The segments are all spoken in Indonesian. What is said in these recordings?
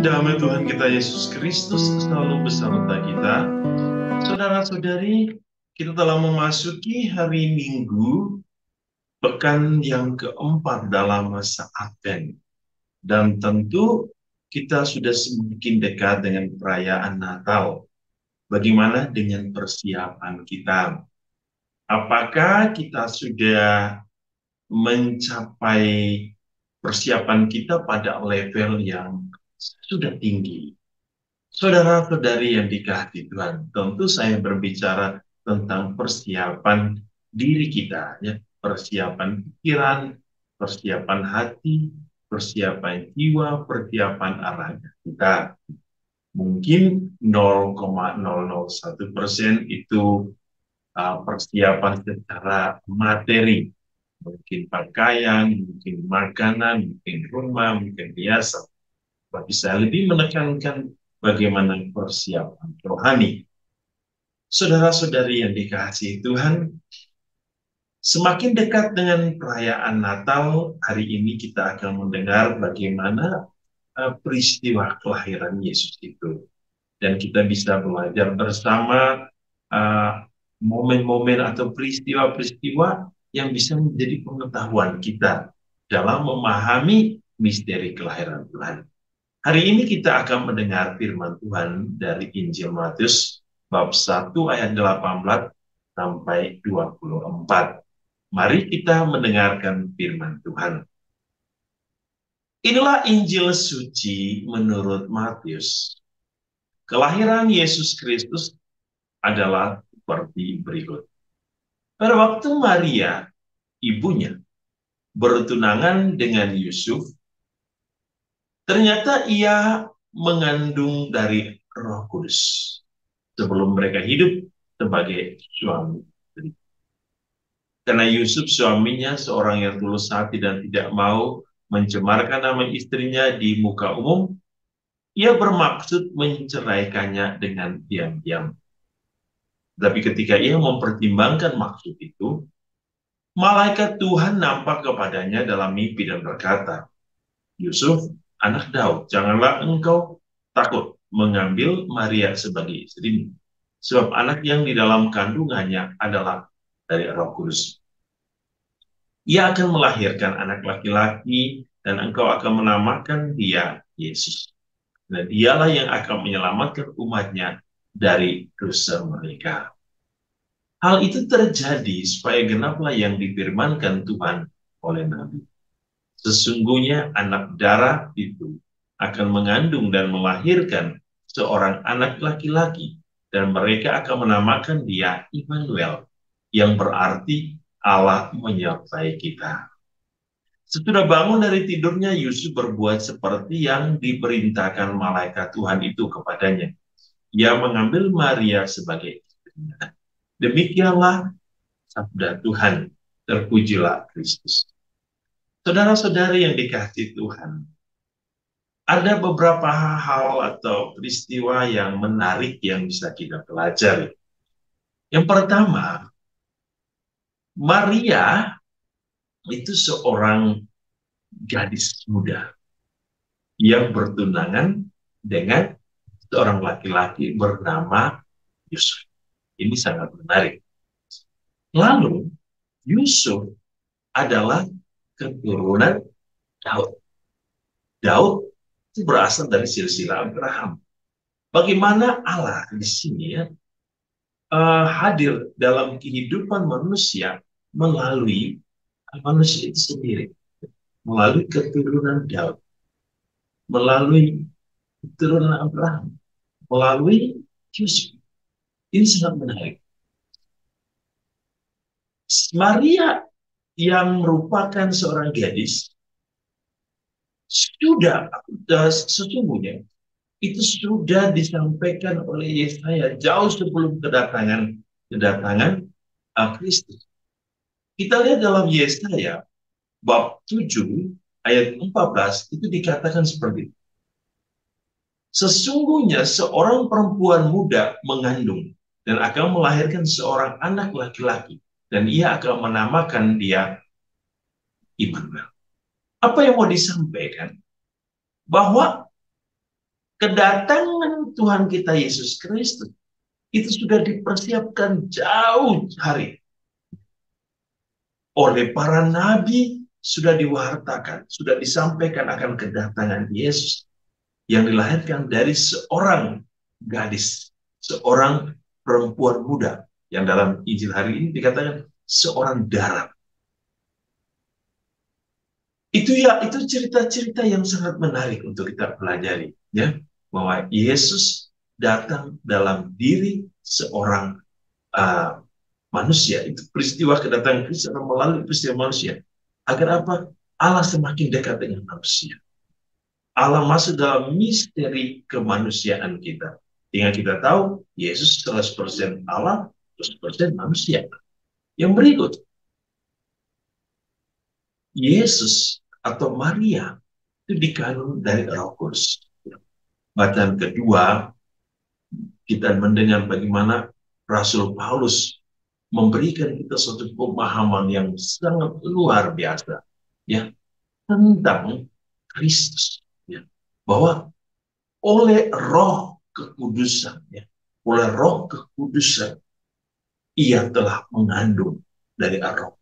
Damai Tuhan kita Yesus Kristus selalu beserta kita. Saudara-saudari, kita telah memasuki hari Minggu, pekan yang keempat dalam masa Advent. Dan tentu kita sudah semakin dekat dengan perayaan Natal. Bagaimana dengan persiapan kita? Apakah kita sudah mencapai persiapan kita pada level yang sudah tinggi? Saudara-saudari yang dikasihi Tuhan, tentu saya berbicara tentang persiapan diri kita, ya, persiapan pikiran, persiapan hati, persiapan jiwa, persiapan arah kita. Mungkin 0,001% itu persiapan secara materi, mungkin pakaian, mungkin makanan, mungkin rumah, mungkin biasa. Bagi saya lebih menekankan bagaimana persiapan rohani. Saudara-saudari yang dikasihi Tuhan, semakin dekat dengan perayaan Natal, hari ini kita akan mendengar bagaimana peristiwa kelahiran Yesus itu. Dan kita bisa belajar bersama momen-momen atau peristiwa-peristiwa yang bisa menjadi pengetahuan kita dalam memahami misteri kelahiran Tuhan. Hari ini kita akan mendengar firman Tuhan dari Injil Matius bab 1 ayat 18 sampai 24. Mari kita mendengarkan firman Tuhan. Inilah Injil suci menurut Matius. Kelahiran Yesus Kristus adalah seperti berikut. Pada waktu Maria, ibunya, bertunangan dengan Yusuf, ternyata ia mengandung dari Roh Kudus sebelum mereka hidup sebagai suami istri. Karena Yusuf suaminya seorang yang tulus hati dan tidak mau mencemarkan nama istrinya di muka umum, ia bermaksud menceraikannya dengan diam-diam. Tapi ketika ia mempertimbangkan maksud itu, malaikat Tuhan nampak kepadanya dalam mimpi dan berkata, "Yusuf, anak Daud, janganlah engkau takut mengambil Maria sebagai istrimu, sebab anak yang di dalam kandungannya adalah dari Roh Kudus. Ia akan melahirkan anak laki-laki dan engkau akan menamakan dia Yesus. Dan dialah yang akan menyelamatkan umatnya dari dosa mereka." Hal itu terjadi supaya genaplah yang difirmankan Tuhan oleh Nabi. Sesungguhnya anak darah itu akan mengandung dan melahirkan seorang anak laki-laki, dan mereka akan menamakan dia Immanuel, yang berarti Allah menyertai kita. Setelah bangun dari tidurnya, Yusuf berbuat seperti yang diperintahkan malaikat Tuhan itu kepadanya. Ia mengambil Maria sebagai istrinya. Demikianlah sabda Tuhan, terpujilah Kristus. Saudara-saudari yang dikasihi Tuhan, ada beberapa hal atau peristiwa yang menarik yang bisa kita pelajari. Yang pertama, Maria itu seorang gadis muda yang bertunangan dengan seorang laki-laki bernama Yusuf. Ini sangat menarik. Lalu, Yusuf adalah keturunan Daud. Daud itu berasal dari silsilah Abraham. Bagaimana Allah di sini ya, hadir dalam kehidupan manusia melalui manusia itu sendiri, melalui keturunan Daud, melalui keturunan Abraham, melalui Yusuf. Ini sangat menarik. Maria yang merupakan seorang gadis sudah sesungguhnya itu sudah disampaikan oleh Yesaya jauh sebelum kedatangan Kristus. Kita lihat dalam Yesaya bab 7 ayat 14 itu dikatakan seperti itu. Sesungguhnya seorang perempuan muda mengandung dan akan melahirkan seorang anak laki-laki, dan ia akan menamakan dia Immanuel. Apa yang mau disampaikan? Bahwa Kedatangan Tuhan kita Yesus Kristus itu sudah dipersiapkan jauh hari oleh para nabi, sudah diwartakan, sudah disampaikan akan kedatangan Yesus yang dilahirkan dari seorang gadis, seorang perempuan muda yang dalam Injil hari ini dikatakan seorang darat. Itu cerita-cerita yang sangat menarik untuk kita pelajari, ya, bahwa Yesus datang dalam diri seorang manusia. Itu peristiwa kedatangan Kristus melalui peristiwa manusia. Agar apa? Allah semakin dekat dengan manusia. Allah masuk dalam misteri kemanusiaan kita. Hingga kita tahu Yesus 100% Allah, 100% manusia. Yang berikut, Yesus atau Maria itu dikandung dari Roh Kudus. Bacaan kedua, kita mendengar bagaimana Rasul Paulus memberikan kita suatu pemahaman yang sangat luar biasa, ya, tentang Kristus, ya, bahwa oleh Roh Kekudusan, ya, oleh Roh Kekudusan ia telah mengandung dari Roh.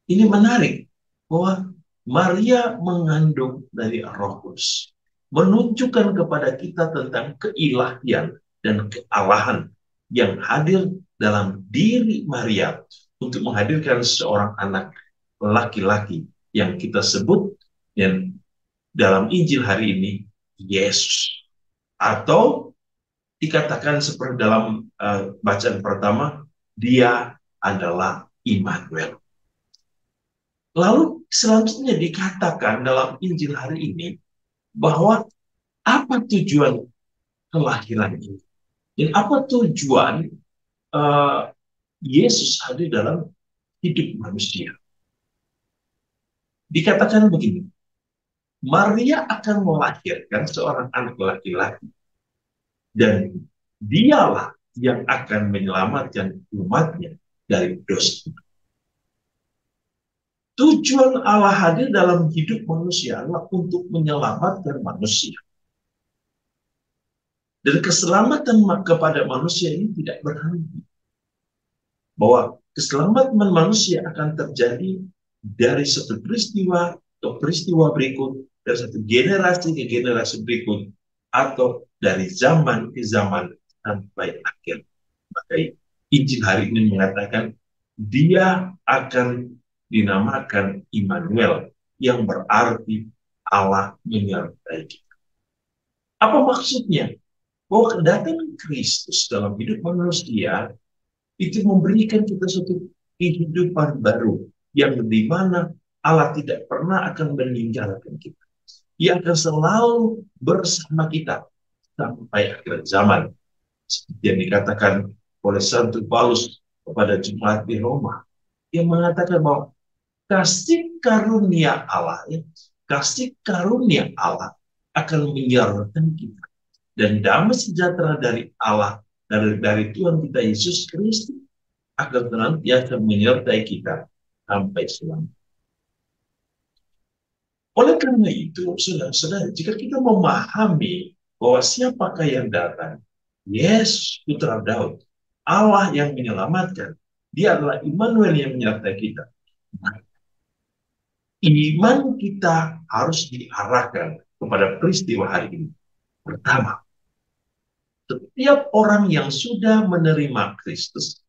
Ini menarik bahwa Maria mengandung dari Roh Kudus, menunjukkan kepada kita tentang keilahian dan kealahan yang hadir dalam diri Maria untuk menghadirkan seorang anak laki-laki yang kita sebut yang dalam Injil hari ini Yesus, atau dikatakan seperti dalam bacaan pertama, dia adalah Immanuel. Lalu selanjutnya dikatakan dalam Injil hari ini bahwa apa tujuan kelahiran ini dan apa tujuan Yesus hadir dalam hidup manusia. Dikatakan begini, Maria akan melahirkan seorang anak laki-laki dan dialah yang akan menyelamatkan umatnya dari dosa. Tujuan Allah hadir dalam hidup manusia adalah untuk menyelamatkan manusia. Dan keselamatan kepada manusia ini tidak berhenti. Bahwa keselamatan manusia akan terjadi dari satu peristiwa ke peristiwa berikut, dari satu generasi ke generasi berikut, atau dari zaman ke zaman sampai akhir. Maka Injil hari ini mengatakan dia akan dinamakan Immanuel, yang berarti Allah menyertai kita. Apa maksudnya? Bahwa kedatangan Kristus dalam hidup manusia itu memberikan kita suatu kehidupan baru yang dimana Allah tidak pernah akan meninggalkan kita. Ia akan selalu bersama kita sampai akhir zaman. Seperti yang dikatakan oleh Santo Paulus kepada jemaat di Roma, yang mengatakan bahwa kasih karunia Allah, kasih karunia Allah akan menyertai kita, dan damai sejahtera dari Allah, dari Tuhan kita Yesus Kristus akan senantiasa menyertai kita sampai selamanya. Oleh karena itu, saudara-saudara, jika kita memahami bahwa siapakah yang datang, Yesus Putra Daud, Allah yang menyelamatkan, dia adalah Immanuel yang menyertai kita. Iman kita harus diarahkan kepada peristiwa hari ini. Pertama, setiap orang yang sudah menerima Kristus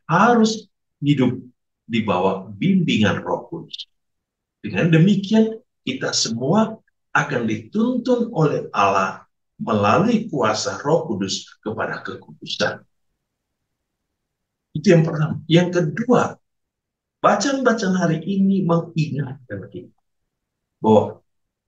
harus hidup di bawah bimbingan Roh Kudus. Dengan demikian, kita semua akan dituntun oleh Allah melalui kuasa Roh Kudus kepada kekudusan. Itu yang pertama. Yang kedua, bacaan-bacaan hari ini mengingatkan kita bahwa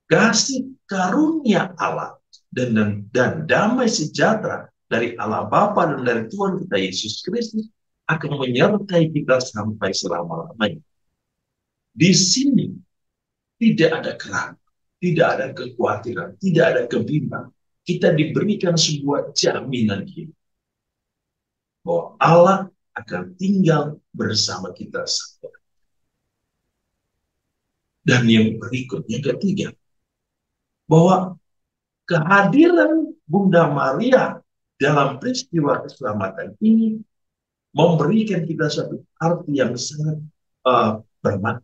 kasih karunia Allah dan damai sejahtera dari Allah Bapa dan dari Tuhan kita Yesus Kristus akan menyertai kita sampai selama-lamanya. Di sini tidak ada keraguan, tidak ada kekhawatiran, tidak ada kebimbangan. Kita diberikan sebuah jaminan hidup bahwa Allah akan tinggal bersama kita sampai. Dan yang berikutnya, ketiga, bahwa kehadiran Bunda Maria dalam peristiwa keselamatan ini memberikan kita satu arti yang sangat bermakna,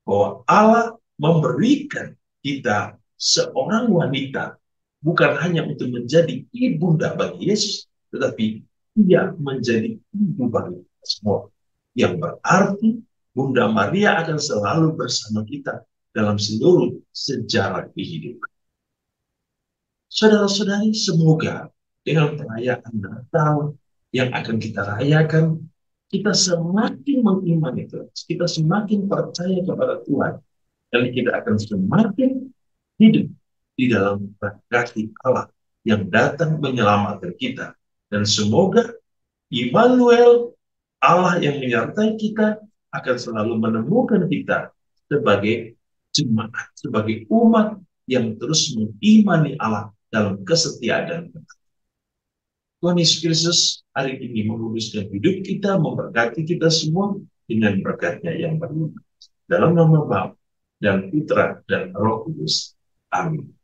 bahwa Allah memberikan kita seorang wanita bukan hanya untuk menjadi ibunda bagi Yesus, tetapi ia menjadi ibu bagi kita semua. Yang berarti Bunda Maria akan selalu bersama kita dalam seluruh sejarah kehidupan. Saudara-saudari, semoga dengan perayaan Natal yang akan kita rayakan, kita semakin mengimani Tuhan, kita semakin percaya kepada Tuhan, dan kita akan semakin hidup di dalam kasih Allah yang datang menyelamatkan kita. Dan semoga Immanuel, Allah yang menyertai kita, akan selalu menemukan kita sebagai jemaat, sebagai umat yang terus mengimani Allah dalam kesetiaan. Tuhan Yesus Kristus hari ini meluruskan hidup kita, memberkati kita semua dengan berkat-Nya yang berlimpah. Dalam nama Bapa dan Putra dan Roh Kudus. Amin.